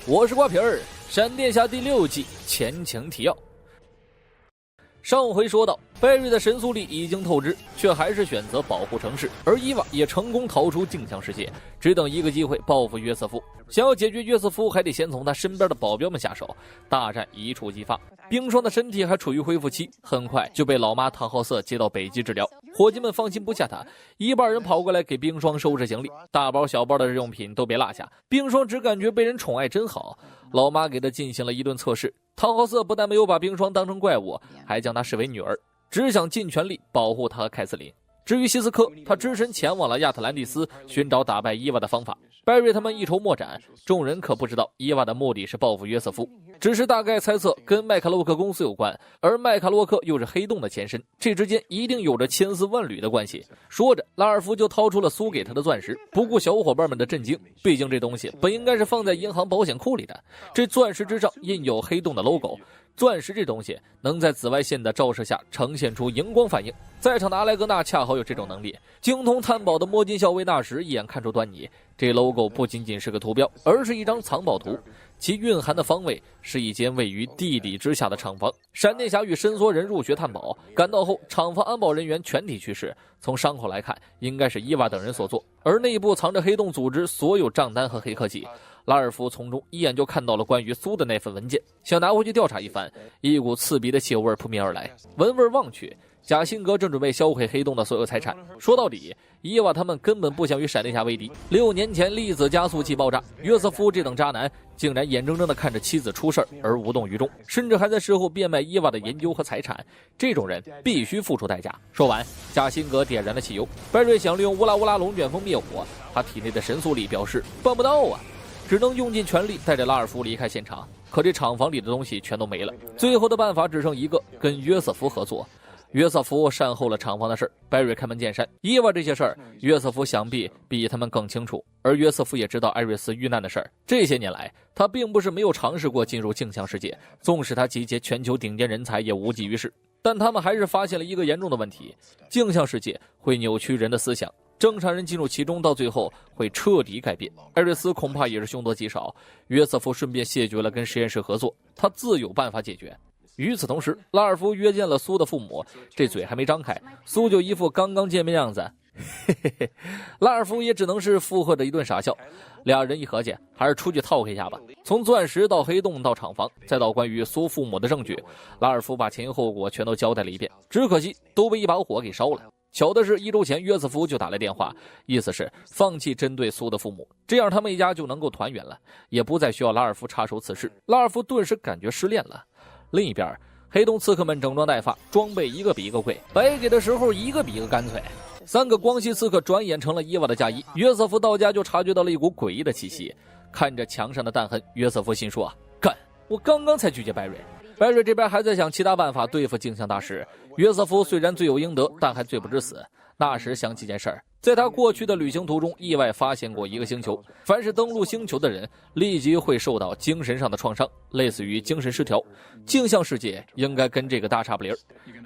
我是瓜皮儿，闪电侠第6季前情提要。上回说到，拜瑞的神速力已经透支，却还是选择保护城市，而伊娃也成功逃出镜像世界，只等一个机会报复约瑟夫。想要解决约瑟夫，还得先从他身边的保镖们下手。大战一触即发，冰霜的身体还处于恢复期，很快就被老妈唐浩瑟接到北极治疗。伙计们放心不下他，一半人跑过来给冰霜收拾行李，大包小包的日用品都别落下。冰霜只感觉被人宠爱真好，老妈给他进行了一顿测试。唐浩瑟不但没有把冰霜当成怪物，还将她视为女儿，只想尽全力保护她和凯瑟琳。至于西斯科，他只身前往了亚特兰蒂斯，寻找打败伊娃的方法。拜瑞他们一筹莫展，众人可不知道伊娃的目的是报复约瑟夫，只是大概猜测跟麦卡洛克公司有关，而麦卡洛克又是黑洞的前身，这之间一定有着千丝万缕的关系。说着，拉尔夫就掏出了苏给他的钻石，不顾小伙伴们的震惊，毕竟这东西本应该是放在银行保险库里的。这钻石之上印有黑洞的 logo，钻石这东西能在紫外线的照射下呈现出荧光反应，在场的阿莱格纳恰好有这种能力。精通探宝的摸金校尉纳什一眼看出端倪，这 logo 不仅仅是个图标，而是一张藏宝图，其蕴含的方位是一间位于地底之下的厂房。闪电侠与伸缩人入学探宝，赶到后厂房安保人员全体去世，从伤口来看应该是伊娃等人所做，而内部藏着黑洞组织所有账单和黑科技。拉尔夫从中一眼就看到了关于苏的那份文件，想拿回去调查一番，一股刺鼻的气味扑面而来。闻味望去，贾辛格正准备销毁黑洞的所有财产。说到底，伊娃他们根本不想与闪电侠为敌。6年前粒子加速器爆炸，约瑟夫这等渣男竟然眼睁睁地看着妻子出事而无动于衷，甚至还在事后变卖伊娃的研究和财产。这种人必须付出代价。说完，贾辛格点燃了汽油。拜瑞想利用乌拉乌拉龙卷风灭火，他体内的神速力表示办不到啊，只能用尽全力带着拉尔夫离开现场。可这厂房里的东西全都没了，最后的办法只剩一个，跟约瑟夫合作。约瑟夫善后了厂房的事，拜瑞开门见山。伊娃这些事儿，约瑟夫想必比他们更清楚，而约瑟夫也知道艾瑞斯遇难的事儿。这些年来，他并不是没有尝试过进入镜像世界，纵使他集结全球顶尖人才也无济于事。但他们还是发现了一个严重的问题：镜像世界会扭曲人的思想，正常人进入其中，到最后会彻底改变。艾瑞斯恐怕也是凶多吉少。约瑟夫顺便谢绝了跟实验室合作，他自有办法解决。与此同时，拉尔夫约见了苏的父母，这嘴还没张开，苏就一副刚刚见面样子。嘿嘿嘿，拉尔夫也只能是附和着一顿傻笑。俩人一合计，还是出去套一下吧。从钻石到黑洞到厂房，再到关于苏父母的证据，拉尔夫把前因后果全都交代了一遍。只可惜都被一把火给烧了。巧的是，1周前约瑟夫就打来电话，意思是放弃针对苏的父母，这样他们一家就能够团圆了，也不再需要拉尔夫插手此事。拉尔夫顿时感觉失恋了。另一边，黑洞刺客们整装待发，装备一个比一个贵，白给的时候一个比一个干脆。3个光系刺客转眼成了伊娃的嫁衣。约瑟夫到家就察觉到了一股诡异的气息，看着墙上的弹痕，约瑟夫心说干，我刚刚才拒绝拜瑞。拜瑞这边还在想其他办法对付镜像大师。约瑟夫虽然罪有应得，但还罪不至死。那时想起件事儿，在他过去的旅行途中意外发现过一个星球，凡是登陆星球的人立即会受到精神上的创伤，类似于精神失调。镜像世界应该跟这个大差不离。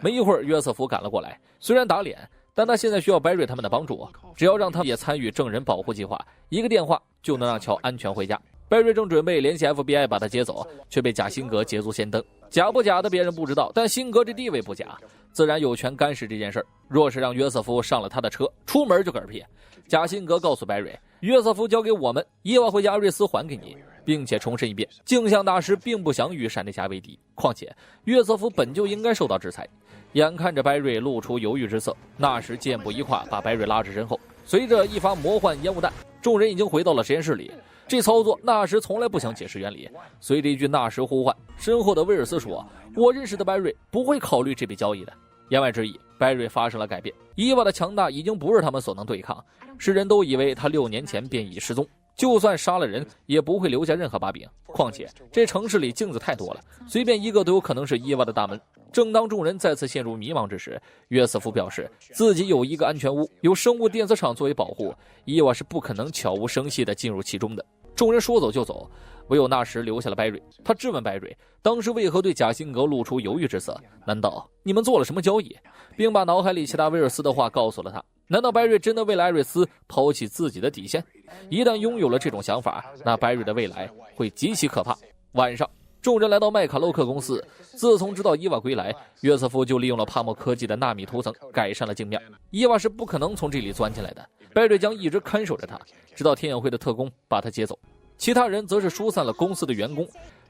没一会儿，约瑟夫赶了过来，虽然打脸，但他现在需要拜瑞他们的帮助，只要让他们也参与证人保护计划，一个电话就能让乔安全回家。拜瑞正准备联系 FBI 把他接走，却被贾辛格捷足先登。假不假的别人不知道，但辛格这地位不假，自然有权干涉这件事儿。若是让约瑟夫上了他的车，出门就嗝屁。贾辛格告诉拜瑞，约瑟夫交给我们，伊娃会将艾瑞斯还给你，并且重申一遍，镜像大师并不想与闪电侠为敌，况且约瑟夫本就应该受到制裁。眼看着拜瑞露出犹豫之色，那时箭步一跨，把拜瑞拉至身后。随着一发魔幻烟雾弹，众人已经回到了实验室里。这操作纳什从来不想解释原理，随着一句纳什呼唤，身后的威尔斯说，我认识的拜瑞不会考虑这笔交易的。言外之意，拜瑞发生了改变，伊娃的强大已经不是他们所能对抗。世人都以为他6年前便已失踪，就算杀了人也不会留下任何把柄。况且这城市里镜子太多了，随便一个都有可能是伊娃的大门。正当众人再次陷入迷茫之时，约瑟夫表示自己有一个安全屋，有生物电磁场作为保护，伊娃是不可能悄无声息地进入其中的。众人说走就走，唯有那时留下了拜瑞。他质问拜瑞当时为何对贾辛格露出犹豫之色，难道你们做了什么交易，并把脑海里其他威尔斯的话告诉了他。难道拜瑞真的为了艾瑞斯抛弃自己的底线？一旦拥有了这种想法，那白瑞的未来会极其可怕。晚上，众人来到麦卡洛克公司。自从知道伊娃归来，约瑟夫就利用了帕莫科技的纳米涂层改善了镜面。伊娃是不可能从这里钻进来的，白瑞将一直看守着他，直到天眼会的特工把他接走。其他人则是疏散了公司的员工。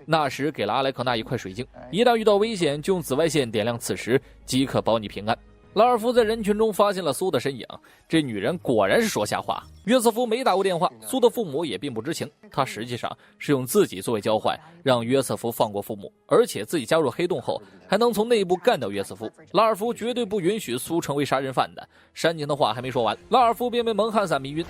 纳什给了阿莱克纳一块水晶，一旦遇到危险就用紫外线点亮此时，即可保你平安。拉尔夫在人群中发现了苏的身影，这女人果然是说瞎话。约瑟夫没打过电话，苏的父母也并不知情，他实际上是用自己作为交换，让约瑟夫放过父母，而且自己加入黑洞后还能从内部干掉约瑟夫。拉尔夫绝对不允许苏成为杀人犯的。煽情的话还没说完，拉尔夫便被蒙汗伞迷晕。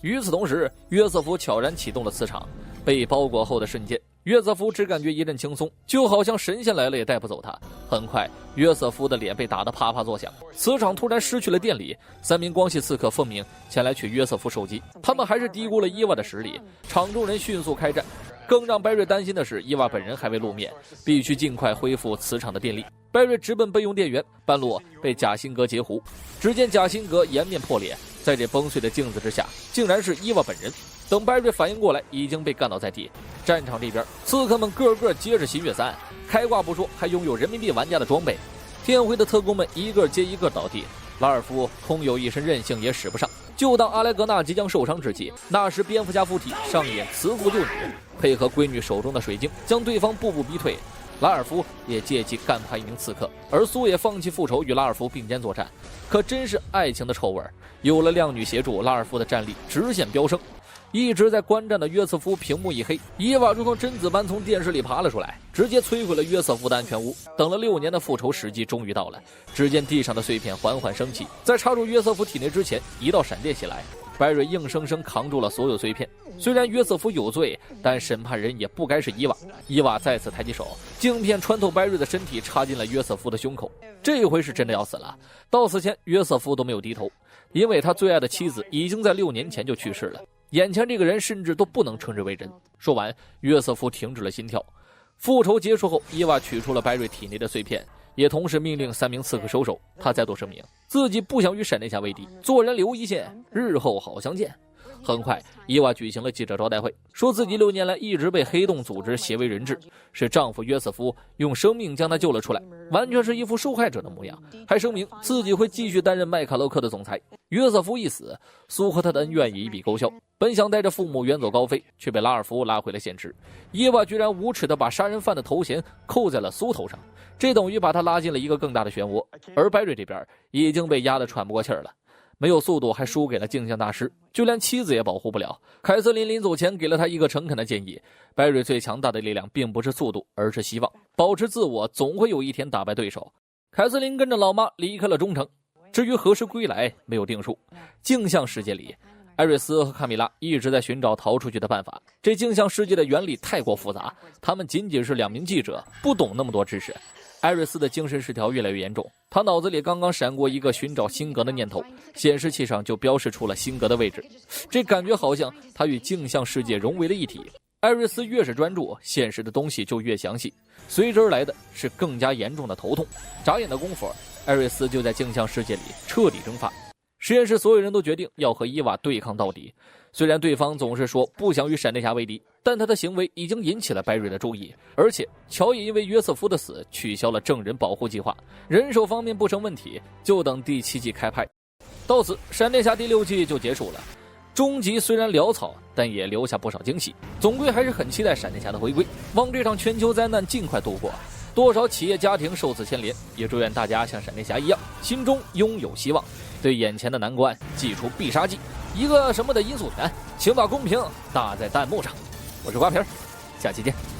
与此同时，约瑟夫悄然启动了磁场，被包裹后的瞬间，约瑟夫只感觉一阵轻松，就好像神仙来了也带不走他。很快，约瑟夫的脸被打得啪啪作响，磁场突然失去了电力。3名光系刺客奉命前来取约瑟夫手机，他们还是低估了伊娃的实力，场中人迅速开战。更让白瑞担心的是，伊娃本人还未露面，必须尽快恢复磁场的电力。白瑞直奔备用电源，半路被贾辛格截胡。只见贾辛格颜面破裂，在这崩碎的镜子之下，竟然是伊娃本人。等白瑞反应过来，已经被干倒在地。战场这边，刺客们个个接着新月3，开挂不说，还拥有人民币玩家的装备。天辉的特工们一个接一个倒地，拉尔夫空有一身韧性也使不上。就当阿莱格纳即将受伤之际，那时蝙蝠侠附体上演慈父救女，配合闺女手中的水晶，将对方步步逼退。拉尔夫也借机干趴一名刺客，而苏也放弃复仇，与拉尔夫并肩作战。可真是爱情的臭味，有了靓女协助，拉尔夫的战力直线飙升。一直在观战的约瑟夫屏幕一黑，伊娃如同贞子般从电视里爬了出来，直接摧毁了约瑟夫的安全屋。等了6年的复仇时机终于到了，只见地上的碎片缓缓升起，在插入约瑟夫体内之前，一道闪电袭来，白瑞硬生生扛住了所有碎片。虽然约瑟夫有罪，但审判人也不该是伊娃。伊娃再次抬起手，镜片穿透白瑞的身体，插进了约瑟夫的胸口。这回是真的要死了。到死前，约瑟夫都没有低头，因为他最爱的妻子已经在6年前就去世了。眼前这个人甚至都不能称之为人。说完，约瑟夫停止了心跳。复仇结束后，伊娃取出了白瑞体内的碎片，也同时命令3名刺客收手。他再度声明自己不想与闪电侠为敌，做人留一线，日后好相见。很快，伊娃举行了记者招待会，说自己6年来一直被黑洞组织挟为人质，是丈夫约瑟夫用生命将她救了出来，完全是一副受害者的模样，还声明自己会继续担任麦卡洛克的总裁。约瑟夫一死，苏和他的恩怨也一笔勾销，本想带着父母远走高飞，却被拉尔夫拉回了现实。伊娃居然无耻地把杀人犯的头衔扣在了苏头上，这等于把他拉进了一个更大的漩涡。而白瑞这边已经被压得喘不过气儿了，没有速度，还输给了镜像大师，就连妻子也保护不了。凯瑟琳临走前给了他一个诚恳的建议：白瑞最强大的力量并不是速度，而是希望。保持自我，总会有一天打败对手。凯瑟琳跟着老妈离开了中城，至于何时归来，没有定数。镜像世界里，艾瑞斯和卡米拉一直在寻找逃出去的办法。这镜像世界的原理太过复杂，他们仅仅是2名记者，不懂那么多知识。艾瑞斯的精神失调越来越严重，他脑子里刚刚闪过一个寻找辛格的念头，显示器上就标示出了辛格的位置。这感觉好像他与镜像世界融为了一体。艾瑞斯越是专注，现实的东西就越详细，随之而来的是更加严重的头痛。眨眼的功夫，艾瑞斯就在镜像世界里彻底蒸发。实验室所有人都决定要和伊娃对抗到底。虽然对方总是说不想与闪电侠为敌，但他的行为已经引起了白瑞的注意，而且乔也因为约瑟夫的死取消了证人保护计划，人手方面不成问题，就等第7季开拍。到此，闪电侠第6季就结束了。终集虽然潦草，但也留下不少惊喜，总归还是很期待闪电侠的回归，望这场全球灾难尽快度过。多少企业家庭受此牵连，也祝愿大家像闪电侠一样，心中拥有希望，对眼前的难关祭出必杀技。一个什么的因素权，请把公屏打在弹幕上。我是瓜皮儿，下期见。